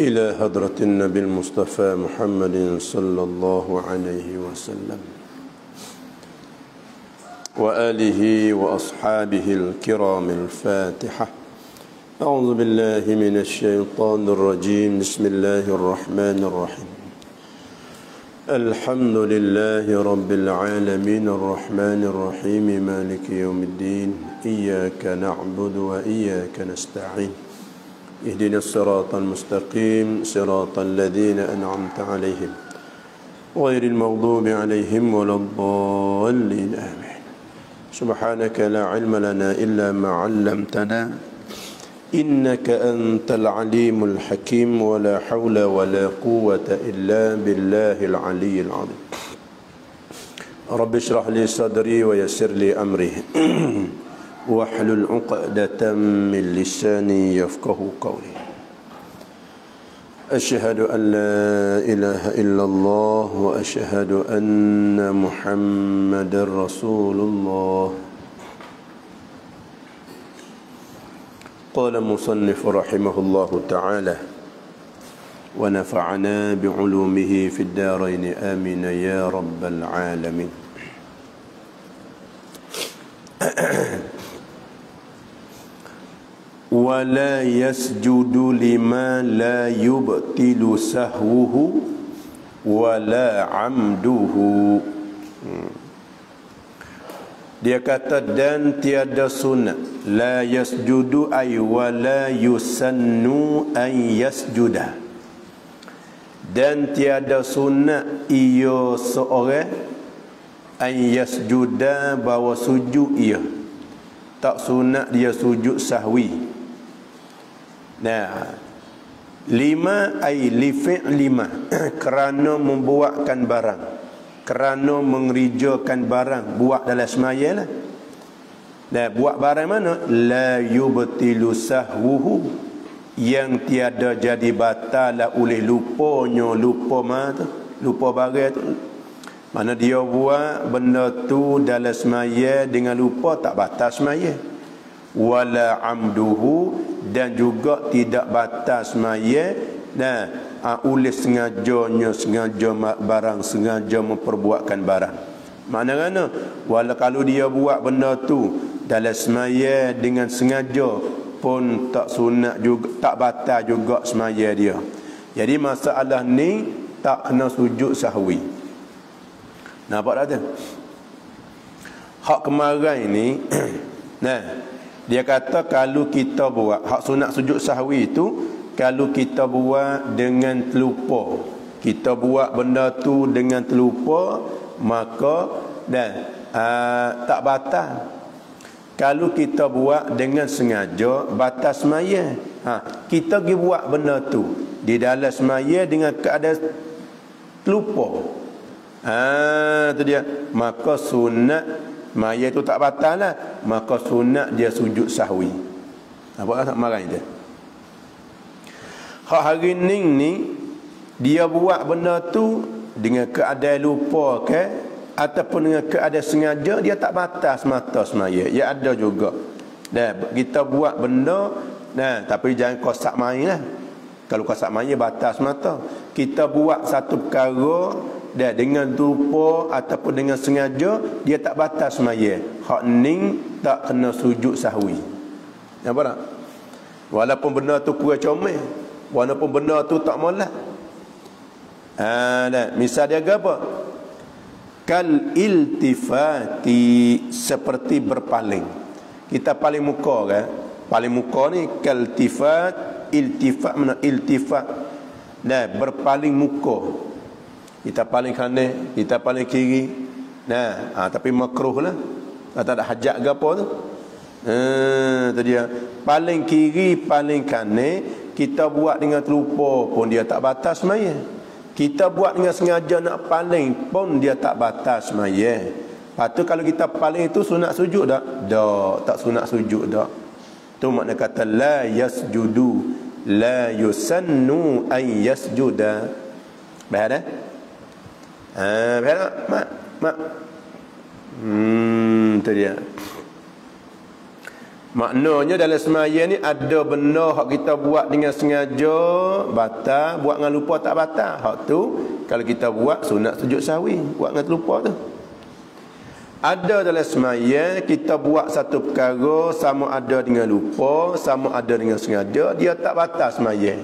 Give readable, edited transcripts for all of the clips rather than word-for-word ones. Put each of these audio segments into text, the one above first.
إلى حضرة النبي المصطفى محمد صلى الله عليه وسلم وآله وأصحابه الكرام الفاتحة. أعوذ بالله من الشيطان الرجيم. بسم الله الرحمن الرحيم. الحمد لله رب العالمين الرحمن الرحيم مالك يوم الدين. إياك نعبد وإياك نستعين. اهدنا الصراط المستقيم صراط الذين أنعمت عليهم غير المغضوب عليهم ولا الضالين آمين. سبحانك لا علم لنا إلا ما علمتنا إنك أنت العليم الحكيم ولا حول ولا قوة إلا بالله العلي العظيم. رب اشرح لي صدري ويسر لي أمري واحلل عقدة من لساني يفقه قولي. أشهد أن لا إله إلا الله وأشهد أن محمد رسول الله. قال المصنف رحمه الله تعالى ونفعنا بعلومه في الدارين آمين يا رب العالمين. ولا يسجد لما لا يبطل سهوه ولا عمده. Dia kata dan tiada sunat. La yasjudu ay wala yusannu an yasjuda. Dan tiada sunat ia seorang an yasjuda bahawa sujud ia. Tak sunat dia sujud sahwi. Nah, lima ay li fi'lima kerana membuatkan barang, kerana mengerijakan barang, buat dalam semaya lah. Nah, buat barang mana? La yubtilu sahwuhu, yang tiada jadi batal oleh lupanya. Lupa mana? Lupa barang tu. Mana dia buat benda tu dalam semaya dengan lupa, tak batal semaya. Wala amduhu, dan juga tidak batas semaya. Nah, oleh sengajanya, sengaja barang, sengaja memperbuatkan barang. Mana wala kalau dia buat benda tu dalam semaya dengan sengaja pun tak sunat juga, tak batal juga semaya dia. Jadi masalah ni tak kena sujud sahwi. Nampak tak tu? Hak kemarin ni nah, dia kata kalau kita buat hak sunat sujud sahwi itu, kalau kita buat dengan terlupa, kita buat benda tu dengan terlupa, maka tak batal. Kalau kita buat dengan sengaja, batal semaya. Kita pergi buat benda tu di dalam semaya dengan keadaan terlupa. Tu dia. Maka sunat maya itu tak batal lah. Maka sunat dia sujud sahwi. Apa tak marah dia? Hak hari ni dia buat benda tu dengan keadaan lupa ke ataupun dengan keadaan sengaja, dia tak batal semata semaya. Ya ada juga. Dan kita buat benda tapi jangan kosak main lah. Kalau kosak main batal semata. Kita buat satu perkara dengan lupa ataupun dengan sengaja, dia tak batal semaya. Hak ning tak kena sujud sahwi. Nampak tak? Walaupun benda tu kurang comel, walaupun benda tu tak molek. Misal dia apa? Kal iltifati, seperti berpaling. Kita paling muka kan? Paling muka ni kal iltifat mana iltifat. Berpaling muka. Kita paling kanan, kita paling kiri. Tapi makruh lah. Tak ada hajat ke apa tu. Tu dia. Paling kiri, paling kanan, kita buat dengan terlupa pun dia tak batas semaya. Kita buat dengan sengaja nak paling pun dia tak batas semaya. Lepas tu kalau kita paling itu sunat sujud tak? Tak sunat sujud tak. Tu makna kata la yasjudu, la yusannu an yasjuda. Baik dah? Baik tak? Mak. Tu dia. Maknanya dalam semaya ni ada benda hak kita buat dengan sengaja batal, buat dengan lupa tak batal. Hak tu kalau kita buat sunat sujud sahwi, buat dengan terlupa tu. Ada dalam semaya kita buat satu perkara sama ada dengan lupa, sama ada dengan sengaja, dia tak batal semaya.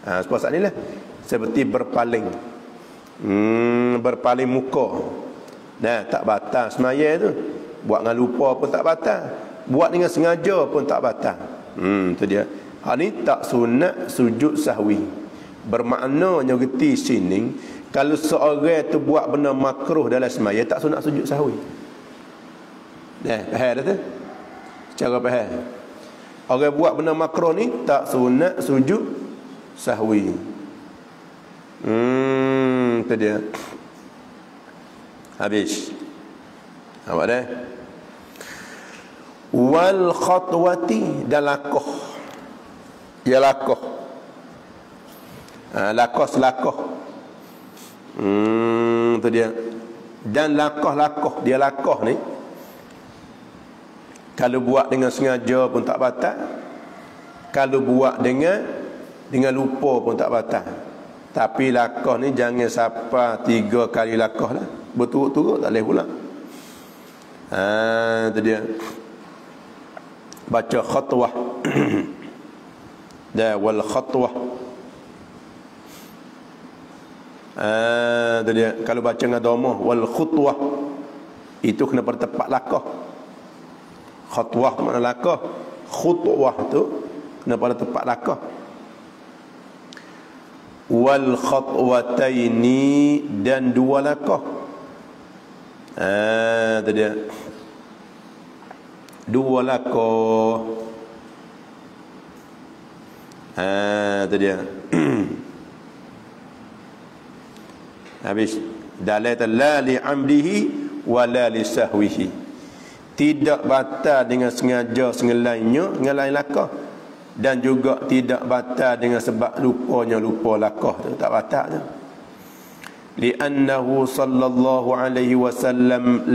Seperti ni lah. Seperti berpaling. Berpaling muka. Nah, tak batal semaya tu. Buat dengan lupa pun tak batal. Buat dengan sengaja pun tak batal. Tu dia. Hal ni tak sunat sujud sahwi. Bermaknanya reti sini, kalau seorang tu buat benda makruh dalam semaya, tak sunat sujud sahwi. Faham dah tu? Cara faham. Orang buat benda makruh ni tak sunat sujud sahwi. Tu dia. Habis. Nampak dah? Wal khatwati, dan lakoh. Ya lakoh. Lakoh selakoh. Tu dia. Dan lakoh-lakoh, dia lakoh ni kalau buat dengan sengaja pun tak batal. Kalau buat dengan lupa pun tak batal. Tapi lakoh ni jangan sampai 3 kali lakoh lah. Berturut-turut tak boleh pula. Itu dia. Baca khatwah. Dan wal khatwah. Itu dia. Kalau baca dengan dhamma wal khutwah, itu kena pada tepat lakoh. Khatwah tu makna lakoh. Khutwah tu kena pada tepat lakoh. Wal khatwataini, dan 2 lakoh. Itu dia. 2 lakoh. Itu dia. Habis. Dalata la li amdihi wa la li sahwihi. Tidak batal dengan sengaja sengelainnya, dengan lain lakoh. Dan juga tidak batal dengan sebab lupanya lupa lakoh tu, tak batal tu. Li'annahu sallallahu alaihi wasallam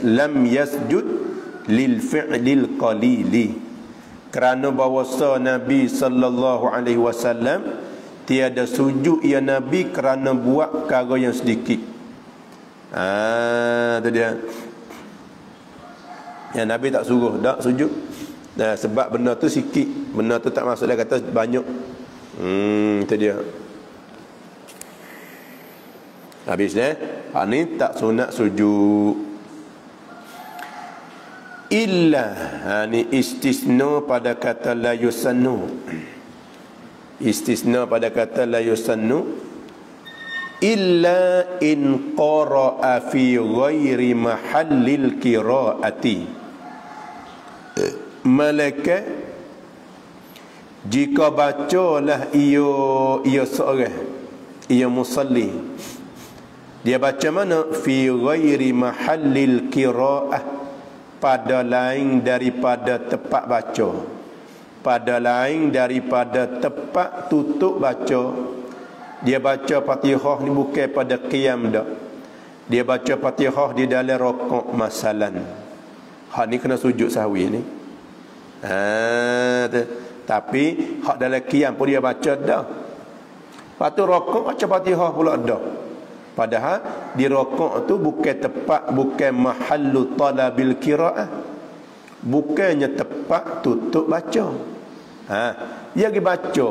lam yasjud lil fi'lil qalili. Kerana bahawasa Nabi sallallahu alaihi wasallam tiada sujud ya Nabi kerana buat perkara yang sedikit. Tu dia. Ya, Nabi tak suruh tak sujud. Sebab benda tu sikit, benda tu tak masuk dia kata banyak. Itu dia. Habis ni tak sunat sujud. Illa, ni istisna pada kata la yusannu. Istisna pada kata la yusannu. Illa in qara'a fi ghairi mahallil qira'ati. Malaikat jika bacalah ia seorang, ia musalli, dia baca mana fi ghairi mahallil qira'ah, pada lain daripada tempat baca, pada lain daripada tempat tutup baca. Dia baca Fatihah ni bukan pada qiyam dak. Dia baca Fatihah di dalam rakaat masalan. Hak ni kena sujud sahwi ni. Tapi hak dalam qiyam pun dia baca dah. Lepas tu rakaat baca Fatihah pula dah. Padahal di rakaat tu bukan tempat, bukan mahallu talabil qiraah. Bukannya tempat tutup baca. Dia pergi baca,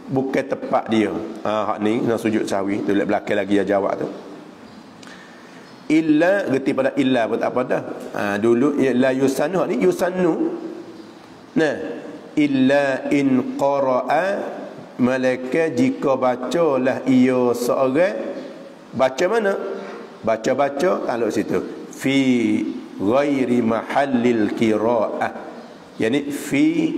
bukan tempat dia. Hak ni nak sujud sahwi tu belakang lagi dia jawab tu. Illa, reti pada illa pun tak apa dah. Dulu la yusannu, ni yusannu. Nah, illa in qara'a, malaikat jika bacalah ia seorang, baca mana? Baca-baca takluk situ. Fi ghairi mahallil qira'ah. Yani fi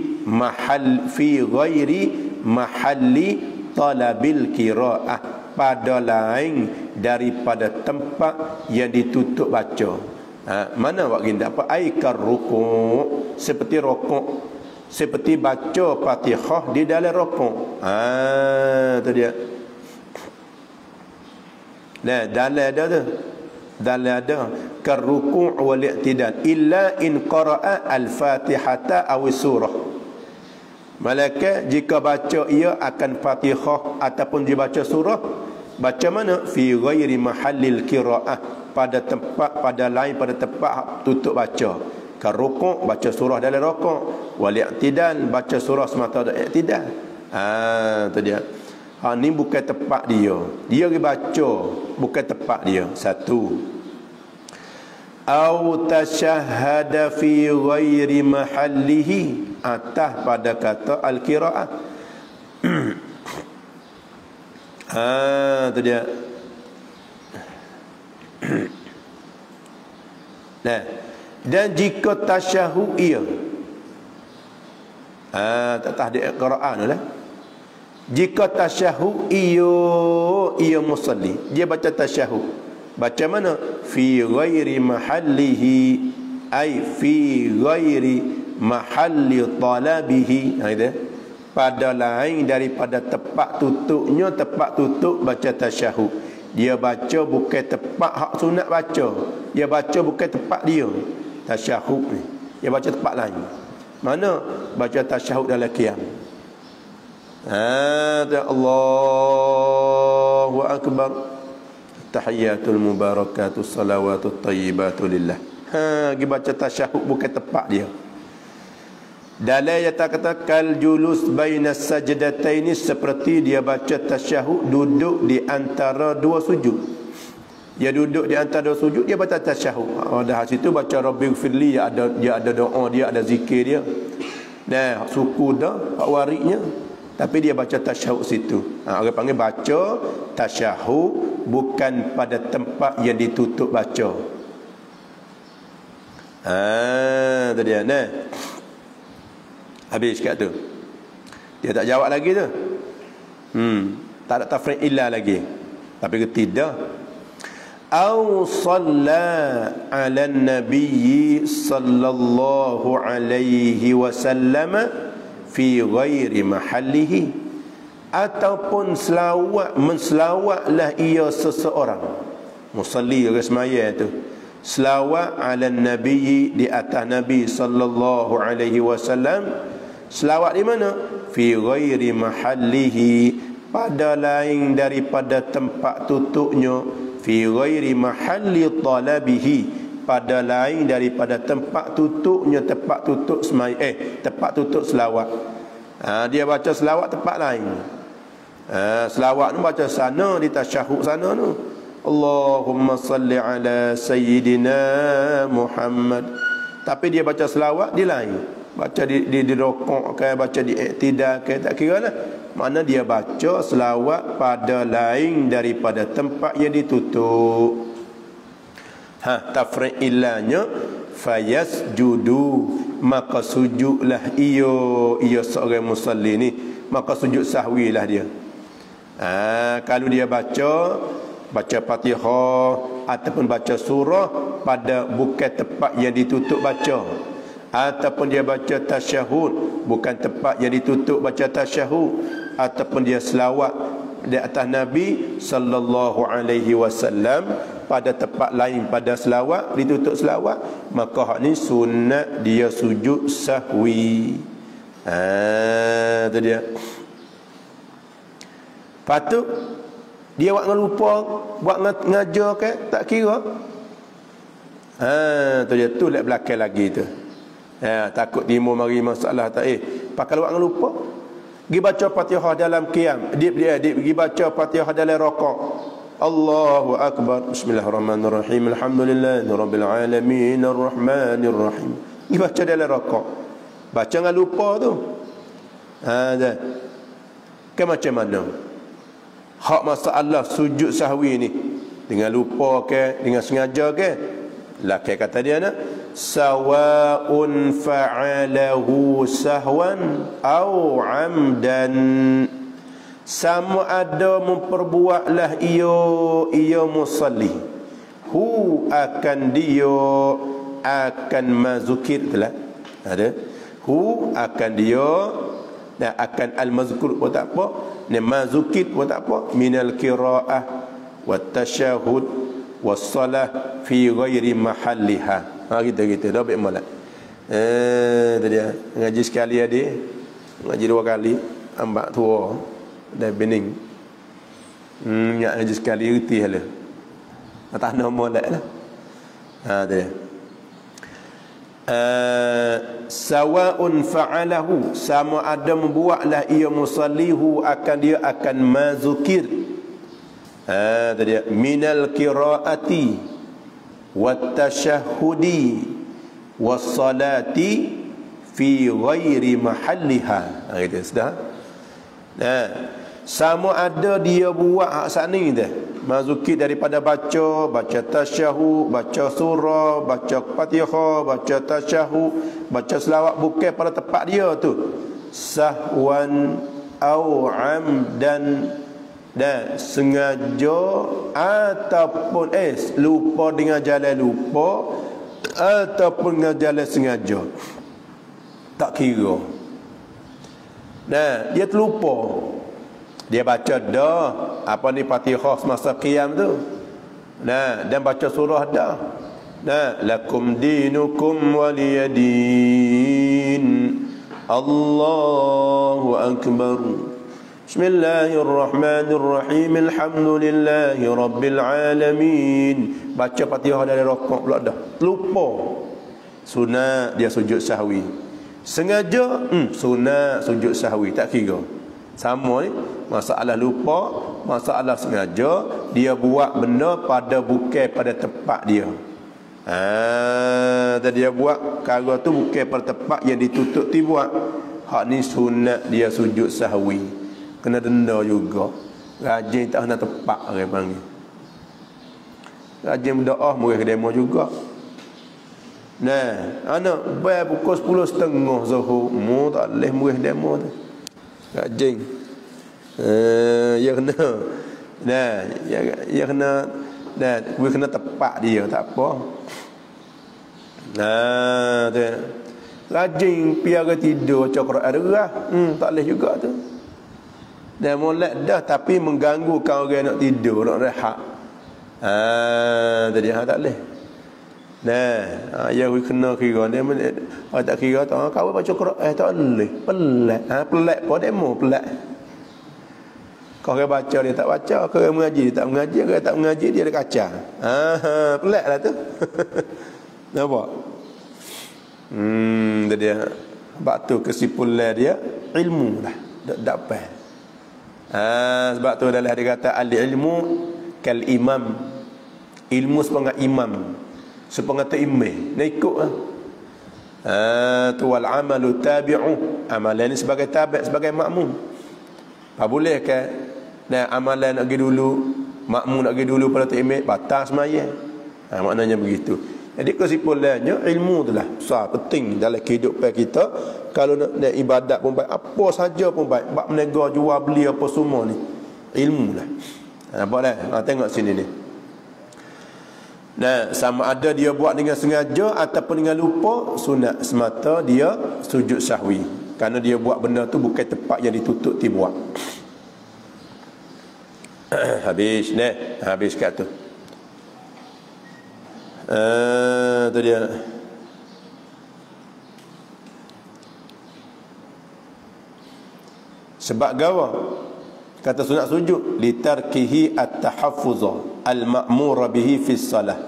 ghairi mahalli talabil qira'ah, pada lain daripada tempat yang ditutup baca. Mana awak ginda apa? Aikar rukuk, seperti rukuk, seperti baca Fatihah di dalam rukuk. Tu dia. Dalam ada tu. Dalam ada. karuku' wal i'tidal illa in qara'a al-fatihata aw surah. Malaikat jika baca ia akan Fatihah ataupun dia baca surah, baca mana? Fi ghairi mahallil qiraah, pada tempat, pada lain pada tempat tutup baca. Karukuk baca surah dalam rukuk, wal i'tidal baca surah semata ada i'tidal. Tu dia. Ni bukan tempat dia. Dia baca bukan tempat dia. Satu. Au tashahhada fi ghairi mahallihi, atas pada kata al-qiraah. Tu dia. Nah, dan jika tasyahud ia tak tahdi Quran lah. Jika tasyahud ia musalli, dia baca tasyahud, baca mana? Fi ghairi mahallihi, ay fi ghairi mahalli talabihi. Itu pada lain daripada tempat tutupnya. Tempat tutup baca tasyahud, dia baca bukan tempat hak sunat baca. Dia baca bukan tempat dia tasyahud ni, dia baca tempat lain. Mana? Baca tasyahud dalam qiyam. Allahu akbar, tahiyyatul mubarakatus salawatut tayyibatu lillah. Dia baca tasyahud bukan tempat dia. Dalam yang kata kal julus bainas sajdataini, seperti dia baca tasyahud duduk di antara dua sujud. Dia duduk di antara dua sujud, dia baca tasyahud. Dah situ baca rabbighfirli, dia ada doa dia, ada zikir dia. Nah, suku dah hak waridnya, tapi dia baca tasyahud situ. Orang panggil baca tasyahud bukan pada tempat yang ditutup baca. Tu dia. Nah, habis kat tu. Dia tak jawab lagi tu. Tak ada tafriq illa lagi. Tapi tidak. Au shalla 'ala an-nabiy sallallahu alaihi wasallam fi ghairi mahallihi, ataupun menselawatlah ia seseorang. Musalli orang semaya tu. Selawat 'ala an-nabiy, di atas Nabi sallallahu alaihi wasallam. Selawat di mana? Fi ghairi mahallihi, pada lain daripada tempat tutupnya. Fi ghairi mahalli talabihi, pada lain daripada tempat tutupnya. Tempat tutup tempat tutup selawat. Dia baca selawat tempat lain. Selawat tu baca sana, di tasyahud sana tu. Allahumma salli ala sayyidina Muhammad. Tapi dia baca selawat di lain. Baca di rukuk ke, baca di i'tidal ke, tak kira lah. Mana dia baca selawat pada lain daripada tempat yang ditutup. Tafriq illanya fayasjudu, maka sujudlah ia seorang musalli ni, maka sujud sahwi lah dia. Kalau dia baca Fatihah ataupun baca surah pada bukan tempat yang ditutup baca, ataupun dia baca tasyahud bukan tempat yang ditutup baca tasyahud, ataupun dia selawat di atas Nabi sallallahu alaihi wasallam pada tempat lain pada selawat, ditutup selawat, maka hak ni sunat dia sujud sahwi. Tu dia. Patut dia buat lupa, buat ngajar ke, tak kira. Tu dia, tu lek belakang lagi tu. Takut timbul mari masalah tak. Pakai buat lupa. Pergi baca Fatihah dalam qiyam, dia pergi baca Fatihah dalam rukuk. Allahu akbar, bismillahirrahmanirrahim, alhamdulillahirabbil alamin, arrahmanirrahim. Pergi baca dalam rukuk. Baca dengan lupa tu. Dah. Ke macam mana? Hak masalah sujud sahwi ni, dengan lupa ke, dengan sengaja ke? Laki kata dia nak sawa'un fa'alahu sahwan au amdan, sama ada memperbuatlah ia musalli, hu akan dia akan mazukir telah ada, hu akan dia dan akan al-mazkur pun tak apa, dan mazukir pun tak apa, minal qiraah wat tasyahud was salah fi ghairi mahalliha. Kita dah baik molek. Tu dia. Ngaji sekali adik. Ngaji 2 kali. Ambak tua dan bening. Ngaji sekali reti hala. Tak nak molek lah. Tu dia. Sawa'un fa'alahu, sama ada membuatlah ia musallihu akan dia akan mazukir. Tadi minal qiraati wat tashahhudi was salati fi ghairi mahalliha. Gitu sudah. Sama ada dia buat hak sani dah. Mazukir daripada baca tasyahud, baca surah, baca Fatihah, baca tasyahud, baca selawat bukan pada tempat dia tu. Sahwan au amdan, dan sengaja ataupun lupa dengan jalan lupa ataupun dengan jalan sengaja. Tak kira. Dia terlupa. Dia baca dah apa ni Fatihah semasa qiyam tu. Dan baca surah dah. Lakum dinukum waliyadin. Allahu akbar. Bismillahirrahmanirrahim. Alhamdulillahi rabbil alamin. Baca Fatihah dari rakaat pula dah. Lupa. Sunat dia sujud sahwi. Sengaja sunat sujud sahwi, tak kira. Sama ni, masalah lupa, masalah sengaja, dia buat benda pada bukan pada tempat dia. Dan dia buat perkara tu bukan pada tempat yang ditutup ti buat. Hak ni sunat dia sujud sahwi. Kena denda juga. Rajin tak kena tepat orang panggil. Rajin berdoa murih demo juga. Anak bayar pukul 10.30 Zuhur, mu tak boleh murih demo tu. Rajin. Ya kena. Ya kena. Gue kena tepat dia, tak apa. Tu. Rajin piara tidur baca Quran derah. Tak boleh juga tu. Dan molek dah tapi mengganggu kau orang nak tidur, nak rehat. Tadi tak boleh. Ya gue kena kira dia tak kira tak kau baca Quran tak boleh. Pelik. Pelik apa demo pelik. Kau orang baca dia tak baca, kau orang mengaji dia tak mengaji, kau orang tak mengaji dia ada kaca. Peliklah tu. Nampak? Dia sebab tu kesimpulan dia ilmu lah dapat. Sebab tu adalah dia kata al-ilmu kal imam. Ilmu sepengat imam. Sepengat imam. Nak ikut lah. Tu wal amalu tabi'u. Amalan ni sebagai tabi', sebagai makmum. Tak boleh ke amalan nak pergi dulu, makmum nak pergi dulu pada imam, batal sembahyang. Maknanya begitu. Jadi kesimpulannya ilmu itulah besar penting dalam kehidupan kita. Kalau nak ibadat pun baik, apa saja pun baik, bab berniaga jual beli apa semua ni ilmu lah. Nampak dah? Tengok sini ni. Sama ada dia buat dengan sengaja ataupun dengan lupa, sunat semata dia sujud sahwi. Kerana dia buat benda tu bukan tempat yang ditutup dia buat. Habis habis kat tu. Tu dia. Sebab gawa kata sunat sujud litarkihi at-tahaffuz al-ma'mur bihi fi salah.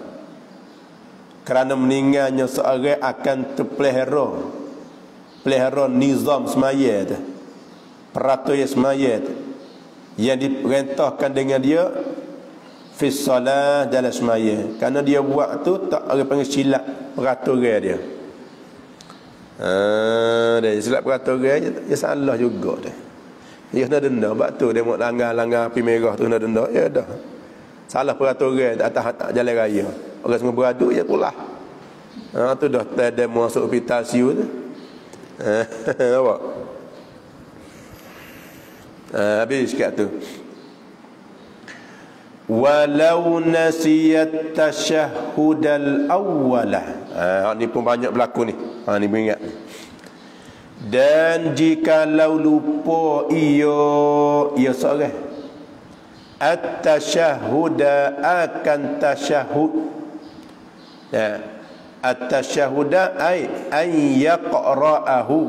Kerana meninggalnya seorang akan pelihara nizam semaya tu. Peraturan semaya tu yang diperintahkan dengan dia fi salah dalam semaya. Kerana dia buat tu tak orang panggil silap peraturan dia. Dia silap peraturan dia salah juga dia. Dia kena denda. Sebab tu dia mau langgar api merah tu kena denda. Ya dah. Salah peraturan atas jalan raya. Orang semua beraduk ya pulah. Tu dah demo masuk hospital siu tu. Nampak? Habis kat tu. Walau nasiyat tasyahhudal awwalah. Ni pun banyak berlaku ni. Ni ingat. Dan jikalau lupa ia seorang at-tasyahhuda akan tasyahud Ya. At-tasyahuda ay an yaqra'ahu.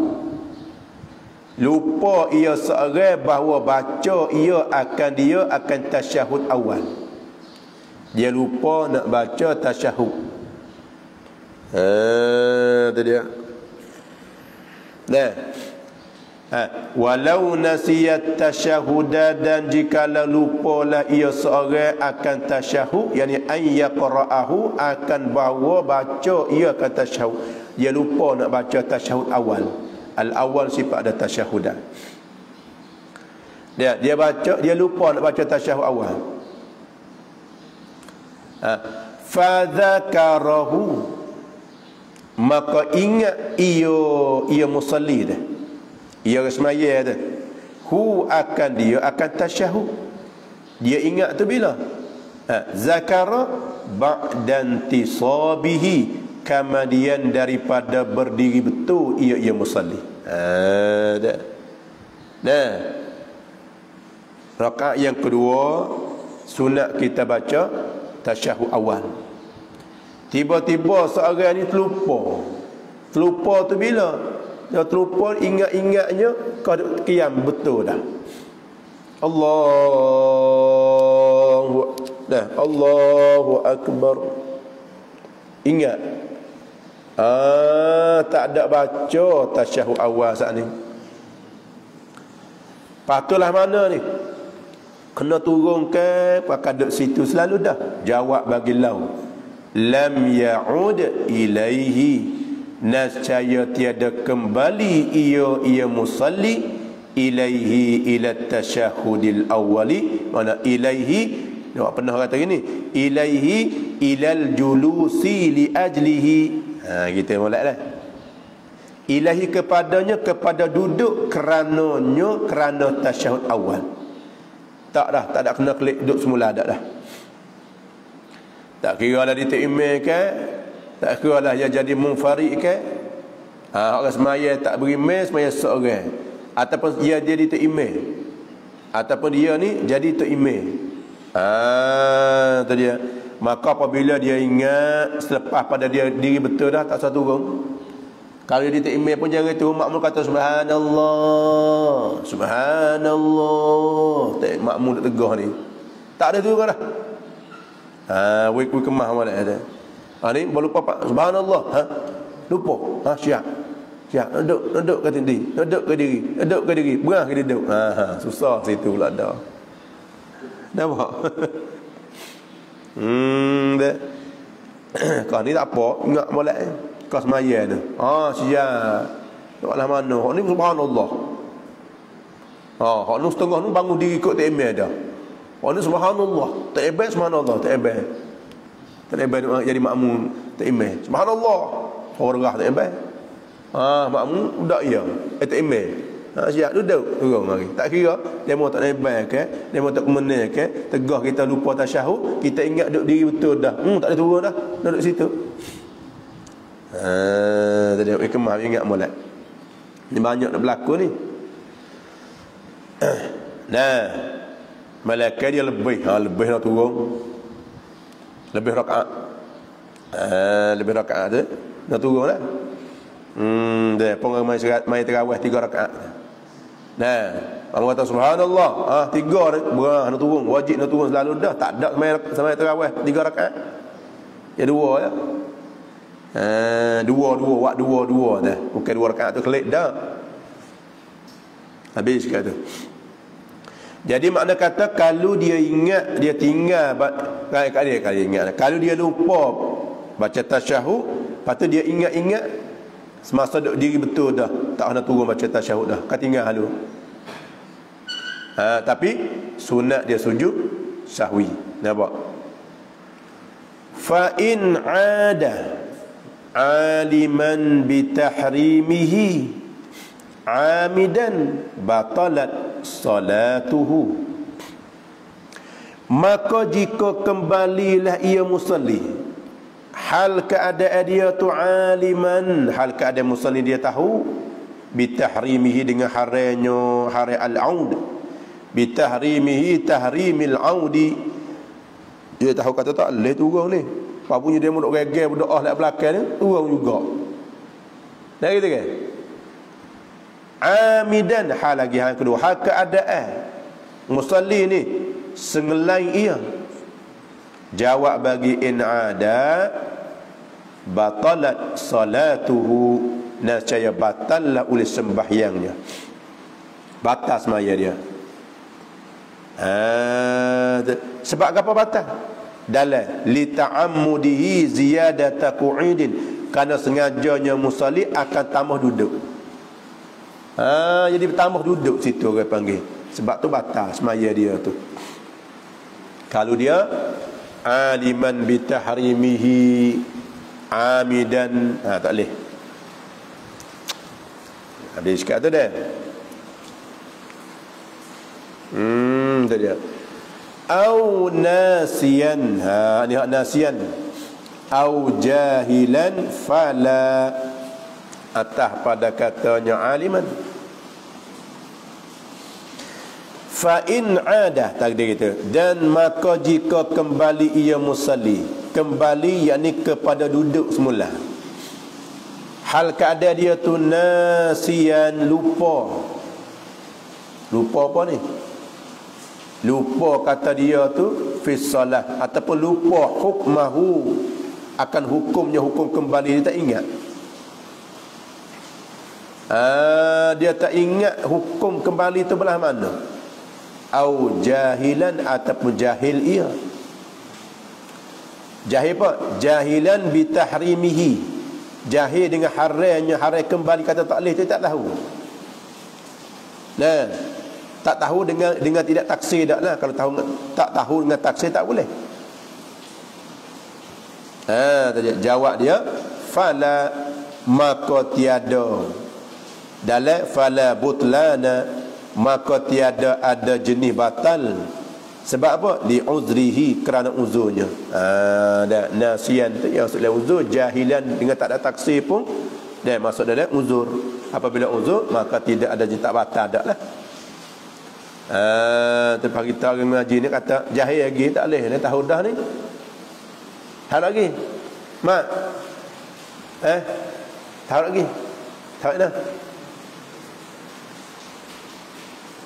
Lupa ia seorang bahawa baca ia akan tasyahud awal. Dia lupa nak baca tasyahud. Itu dia. Nah. Walau nasiyat tasyahuda, dan jikalau lupalah ia seorang akan tasyahud, yakni an yaqra'ahu, akan bahawa baca ia akan tasyahud. Dia lupa nak baca tasyahud awal. Al-awal sifat ada tasyahudan. Dia baca, dia lupa nak baca tasyahud awal. Fadzakarahu, maka ingat ia musalli dah. Ia semaya dah. Dia akan tasyahud. Dia ingat tu bila? Zakara ba'da intisabihi, kemudian daripada berdiri betul ia musalli. Nah, rakaat yang kedua sunat kita baca tasyahud awal. Tiba-tiba seorang ni terlupa. Terlupa tu bila? Dia terlupa, ingat-ingatnya kau qiyam betul dah. Allahu akbar. Ingat. Tak ada baca tasyahud awal saat ni. Patutlah mana ni? Kena turun ke pakai duduk situ selalu dah. Jawab bagi lau. Lam ya'ud ilaihi, nascaya tiada kembali ia musalli ilaihi ila tasyahudil awwali. Mana ilaihi, awak pernah kata gini, ilaihi ilal julusi li ajlihi. Kita molek dah. Ilahi kepadanya, kepada duduk kerana tasyahud awal. Tak ada kena klik duduk semula dah. Tak kira lah dia imam ke, tak kira lah dia jadi munfarid ke. Orang semaya tak berimam, semaya seorang. Ataupun dia jadi imam, ataupun dia ni jadi imam. Tu dia. Maka apabila dia ingat selepas pada dia diri betul dah, tak usah turun. Kalau dia imam pun jangan tu makmum kata subhanallah, subhanallah. Tak makmum nak tegah ni. Tak ada turun dah. Wik kemah mana ada. Ni baru lupa subhanallah. Lupa. Siap. Duduk ke diri. Duduk ke diri. Berah ke duduk. Susah situ pula dah. Nampak? Kau ni tak apa, ingat molek kau semaya tu. Siap. Taklah mana. Hak ni subhanallah. Hak ni setengah ni bangun diri ikut tak emel dah. Hak ni subhanallah. Tak emel subhanallah, tak emel. Tak emel jadi makmum tak emel. Subhanallah. Orang rah tak emel. Makmum budak ya. Tak emel. Siap duduk turun lagi. Tak kira demo tak nebal ke, demo tak kemenal ke, tegah kita lupa tasyahud, kita ingat duduk diri betul dah. Tak ada turun dah. Duduk situ. Tadi kemah ingat molek. Ni banyak nak berlaku ni. Nah, malaikat dia lebih dah turun. Lebih rakaat. Lebih rakaat tu dah turun dah. Dia pun mai tarawih 3 rakaat. Nah, orang kata subhanallah, 3 berah nak turun, wajib nak turun selalu dah. Tak ada sampai tarawih 3 rakaat. Ya 2 ya. Dua dah. Bukan 2 rakaat tu kelik dah. Habis kata. Jadi makna kata kalau dia ingat, dia tinggal kali ingat. Kalau dia lupa baca tasyahud, patut dia ingat-ingat semasa duduk diri betul dah, tak kena turun baca tasyahud dah, kau tinggal halu. Tapi sunat dia sujud sahwi. Nampak? Fa in ada aliman bi tahrimihi amidan batalat salatuhu. Maka jika kembalilah ia musalli, hal keadaan dia tu aliman, hal keadaan musalli dia tahu bitahrimihi, dengan haramnya haram al-aud, bitahrimihi tahrimil audi, dia tahu kata tak boleh turun ni, Apa punya dia duduk geger berdoa dekat belakang ni, turun juga. Dah gitu kan? Amidan hal lagi hal kedua, hal keadaan musalli ni sengelai ia. Jawab bagi in ada batalat salatuhu, nescaya batallah oleh sembahyangnya, batal semaya dia. Sebab apa batal? Dalam li ta'ammudihi ziyadata qu'idin, kerana sengajanya musalli akan tambah duduk. Jadi tambah duduk situ orang panggil. Sebab tu batal semaya dia tu. Kalau dia aliman bitahrimihi amidan, tak boleh. Habis kat tu dah. Tu dia. Au nasiyan, ni hak nasiyan. Au jahilan fala, atas pada katanya aliman. Fa in ada, takdir kita, dan maka jika kembali ia musalli, kembali yakni kepada duduk semula, hal keadaan dia tu nasiyan, lupa apa ni, lupa kata dia tu fi salat, ataupun lupa hukmahu, akan hukumnya, hukum kembali dia tak ingat. Dia tak ingat hukum kembali tu belah mana. Au jahilan, ataupun jahil ia. Jahil apa? Jahilan bitahrimihi, jahil dengan haramnya, haram kembali kata tak boleh, dia tak tahu. Nah, tak tahu dengan tidak taksir dak lah. Kalau tahu tak tahu dengan taksir tak boleh. Jawab dia fala, maka tiada, dalam fala butlana, maka tiada ada jenis batal. Sebab apa? Li uzrihi, kerana uzurnya. Nasiyan tu yang maksud dalam uzur, jahilan dengan tak ada taksir pun dan masuk dalam uzur. Apabila uzur, maka tidak ada jenis tak batal dak lah. Tempat kita orang mengaji ni kata jahil lagi tak boleh, ni tahu dah ni. Tahu lagi. Mak. Tahu lagi. Tahu dah.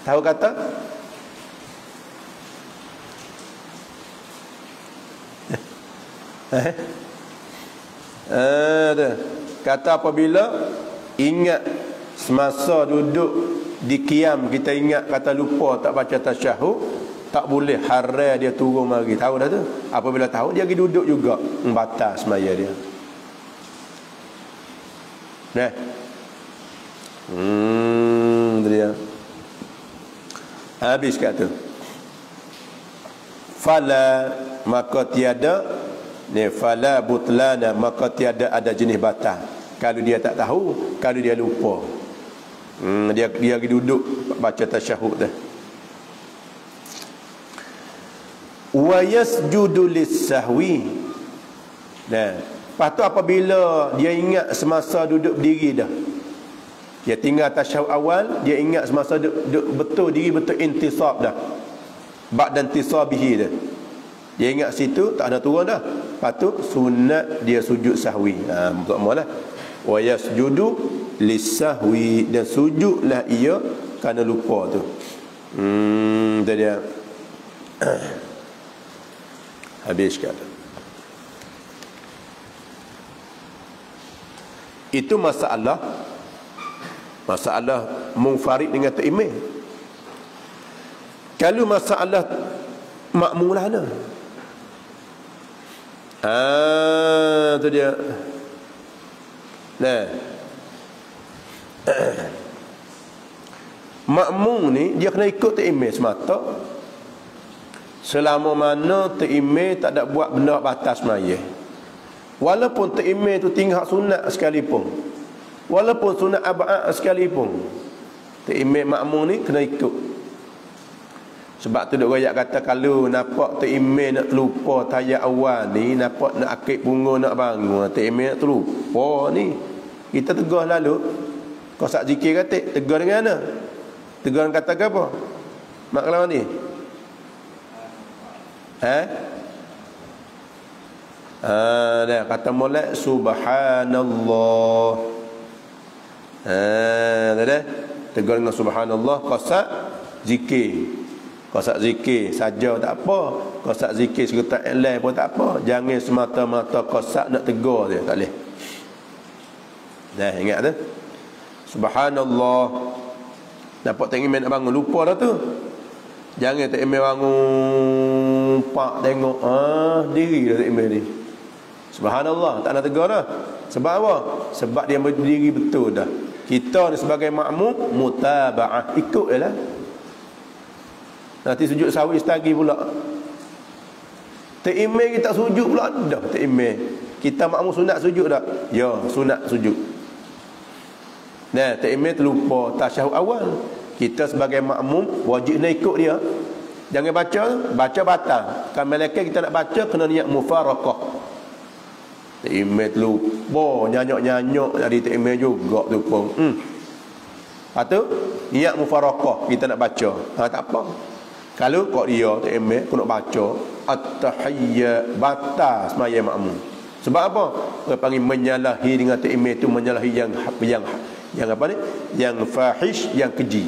Tahu kata kata apabila ingat semasa duduk di qiyam, kita ingat kata lupa tak baca tasyahud, tak boleh, haram dia turun lagi. Tahu dah tu. Apabila tahu, dia pergi duduk juga, batal semaya dia. Nah. Dia habis kata fala, maka tiada ni, fala butlana, maka tiada ada jenis batal. Kalau dia tak tahu, kalau dia lupa, dia pergi duduk baca tasyahud dah. Wa yasjudu lis-sahwi. Nah, lepas tu apabila dia ingat semasa duduk berdiri dah, dia tinggal tasyahud awal, dia ingat semasa duduk betul diri, betul intisab dah, ba'da intisabihi dah, dia ingat situ tak ada turun dah. Lepas tu sunat dia sujud sahwi. Maksudnya wa yasjudu lis-sahwi, dan sujudlah ia kerana lupa tu. Dia habis kata. Itu masalah munfarid dengan ta'imim. Kalau masalah makmulah mana? Tu dia. Nah. Makmum ni dia kena ikut ta'imim semata. Selama mana ta'imim tak ada buat benda batas maya. Walaupun ta'imim tu tinggal sunat sekalipun, walaupun sunat ab'ad sekalipun, ta'imim makmum ni kena ikut. Sebab tu duk royak kata, kalau nampak ta'imim nak terlupa tayat awal ni, nampak nak akid bunga nak bangun, ta'imim nak terlupa ni, kita tegur lalu. Kau sak zikir kata, tegur dengan mana? Tegur kata ke apa? Mak kelawan ni? Dah kata molek subhanallah. Dah tegur dengan subhanallah qasak zikir. Qasak zikir saja tak apa. Qasak zikir serta ilai pun tak apa. Jangan semata-mata qasak nak tegur dia, tak boleh. Dah ingat tu. Subhanallah. Dapat tak ingin nak bangun, lupa dah tu. Jangan tak ingin bangun pak tengok diri dah tak ingin ni. Subhanallah, tak nak tegur dah. Sebab apa? Sebab dia berdiri betul dah. Kita ni sebagai makmum mutaba'ah, ikut je lah. Nanti sujud sawi setagi pula. Tak imam kita sujud pula dah. Tak imam. Kita makmum sunat sujud tak? Ya, sunat sujud. Nah, tak imam terlupa tasyahud awal. Kita sebagai makmum wajib nak ikut dia. Jangan baca batal. Kan malaikat kita nak baca kena niat mufaraqah. Tak imam terlupa nyanyok-nyanyok dari tak imam juga tu pun. Lepas tu niat mufaraqah kita nak baca. Tak apa. Kalau kau dia tak imam kau nak baca at-tahiyyat batal sembahyang makmum. Sebab apa? Orang panggil menyalahi dengan tak imam itu menyalahi yang apa ni? Yang fahish, yang keji.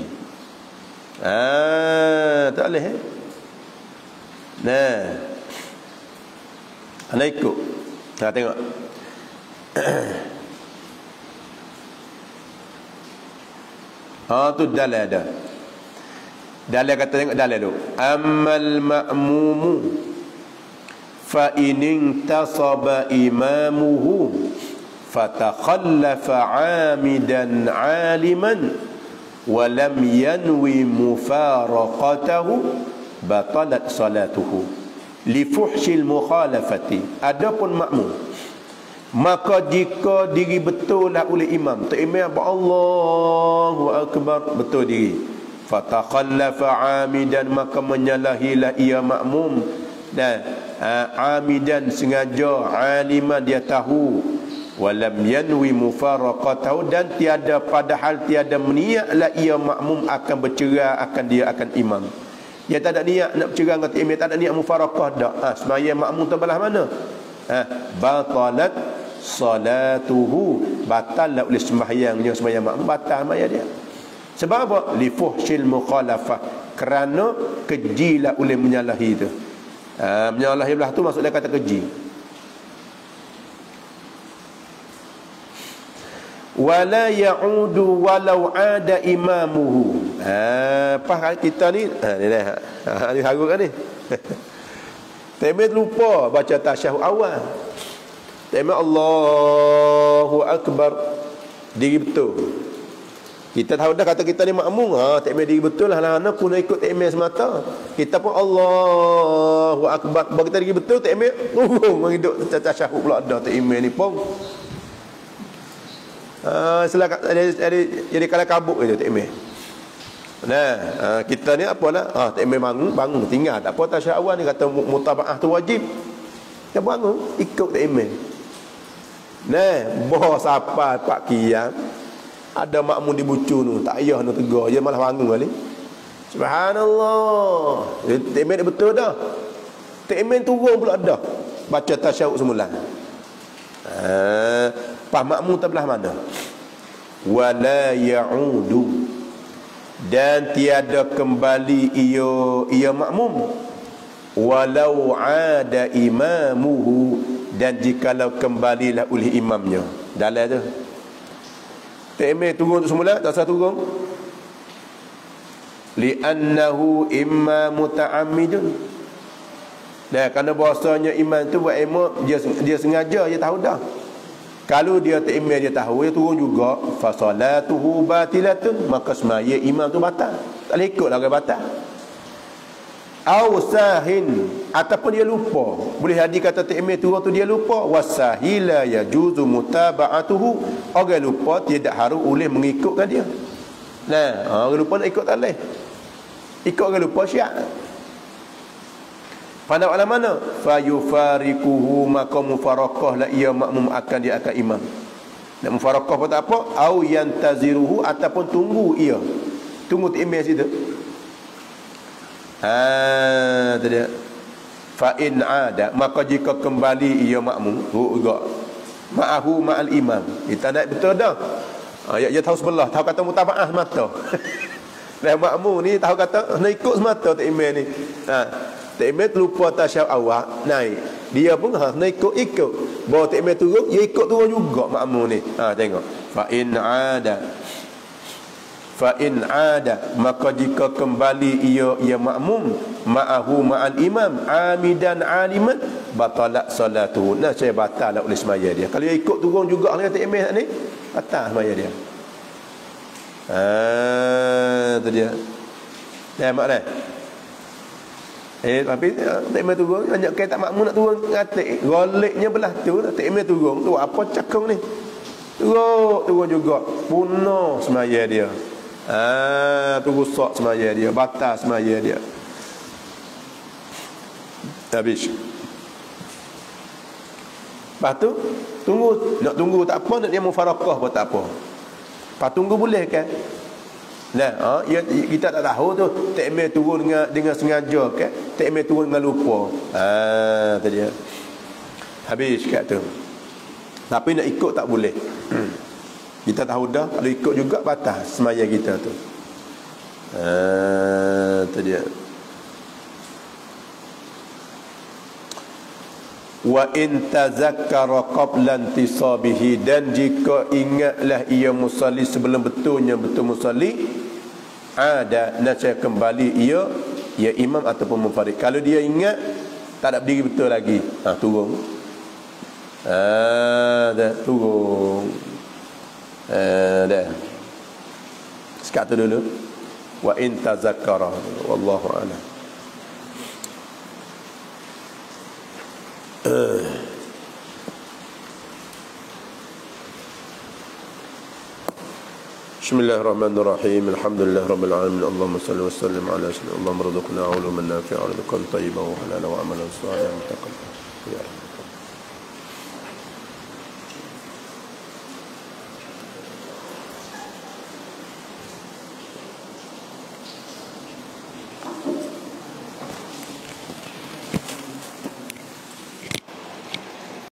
Tak boleh. Nah. Ana ikut. Nah, tengok. Tu dalil dah. Dalil kata tengok dalil tu. Ammal ma'mumu fa in intasaba imamuhu fatakhallafa 'amidan 'aliman wa lam yanwi mufaraqatahu batalat salatuhu li fuhshil mukhalafati. Adapun makmum, maka jika diri betul lah oleh imam, tak imam apa Allahu akbar betul diri, fatakhallafa 'amidan maka menyalahilah ia makmum, dan amidan sengaja, aliman dia tahu, walam yanwi mufaraqatahu dan tiada padahal tiada meniatlah ia makmum akan bercerai akan dia akan imam. Dia tak ada niat nak bercerai dengan imam, tak ada niat mufaraqah dak. Sembahyang makmum tu belah mana? Batalat salatuhu, batal oleh sembahyangnya, sembahyang makmum batal sembahyang dia. Sebab apa? Li fuhshil mukhalafah, kerana kejilah oleh menyalahi itu. Menyalahi belah tu maksudnya kata keji. Wala ya'udu walau ada imamuhu. Apa kita ni? Ni haruk kan ni. Temel lupa baca tasyahud awal. Temel Allahu akbar diri betul. Kita tahu dah kata kita ni makmum, temel diri betul lah, nak pun ikut temel semata. Kita pun Allahu akbar, bagi kita diri betul temel turun menghidup tasyahud pula ada temel ni pun. Jadi kalau kabuk je tak imam. Nah, kita ni apalah, tak imam bangun tinggal tak apa tasyahud awal ni kata mutabaah tu wajib. Dia bangun ikut tak imam. Nah, bos apa pak qiyam ada makmum di bucu tu, tak payah nak tegur, dia malah bangun kali. Subhanallah. Tak imam betul dah. Tak imam turun pula dah baca tasyahud semula. Pas makmum terbelah mana? Wala ya'udu, dan tiada kembali ia makmum, walau ada imamuhu, dan jikalau kembalilah oleh imamnya. Dalam tu Ta'mir turun tu semula, tak sah turun. Li'annahu imma muta'ammidun. Dan kerana bahasanya imam tu buat imam, dia sengaja, dia tahu dah. Kalau dia ta'mir dia tahu, dia turun juga, fa salatuhu batilatun, maka semaya imam tu batal. Tak boleh ikut lah orang batal. Au sahin, ataupun dia lupa. Boleh jadi kata ta'mir turun tu dia lupa. Wasahila yajuzu mutaba'atuhu. Orang lupa tidak harus oleh mengikutkan dia. Nah, orang lupa nak ikut tak boleh. Ikut orang lupa syiat. Pada malam mana? Fa yufariquhu, maka mufaraqah la ia makmum akan dia akan imam. Nak mufaraqah pun tak apa, au yantaziruhu, ataupun tunggu ia. Tunggu ta'mir situ. Tadi. fa in ada, maka jika kembali ia makmum juga ma'ahu ma'al imam. Kita naik betul dah. Ya tahu sebelah, tahu kata mutabaah semata. Dan makmum ni tahu kata nak ikut semata tak imam ni. Tak imam terlupa tasyahud awal naik. Dia pun nak ikut. Bawa tak imam turun, dia ikut turun juga makmum ni. Tengok. Fa in ada, maka jika kembali ia makmum ma'ahu ma'al imam amidan aliman batalat salatu. Nah, saya batal oleh semaya dia. Kalau dia ikut turun juga dengan tak imam ni, batal semaya dia. Itu dia. Dah mak dah. Tapi tak imam turun, banyak kata tak makmum nak turun ngatik. Goliknya belah tu, tak imam turun. Tu apa cakung ni? Turun juga. Punah semaya dia. Tu rusak semaya dia, batal semaya dia. Habis. Lepas tu nak tunggu tak apa, nak dia mufarakah pun tak apa. Lepas tunggu boleh kan? Nah, kita tak tahu tu takmir turun dengan sengaja kan? Takmir turun dengan lupa. Tu dia. Habis kat tu. Tapi nak ikut tak boleh. Kita tahu dah kalau ikut juga batal semaya kita tu. Tu dia. Wa in tazakkara qabla intisabihi, dan jika ingatlah ia musalli sebelum betul musalli, ada nasya kembali ia imam ataupun munfarid. Kalau dia ingat tak ada berdiri betul lagi, turun. Dah turun. Dah. Sekat tu dulu. Wa in tazakkara, wallahu a'lam. Bismillahirrahmanirrahim. Alhamdulillah rabbil alamin. Allahumma salli wa sallim ala sayyidina Allahumma rzuqna uluman nafi'a wa rizqan tayyiban wa halalan wa amalan salihan mutaqabbal. Ya.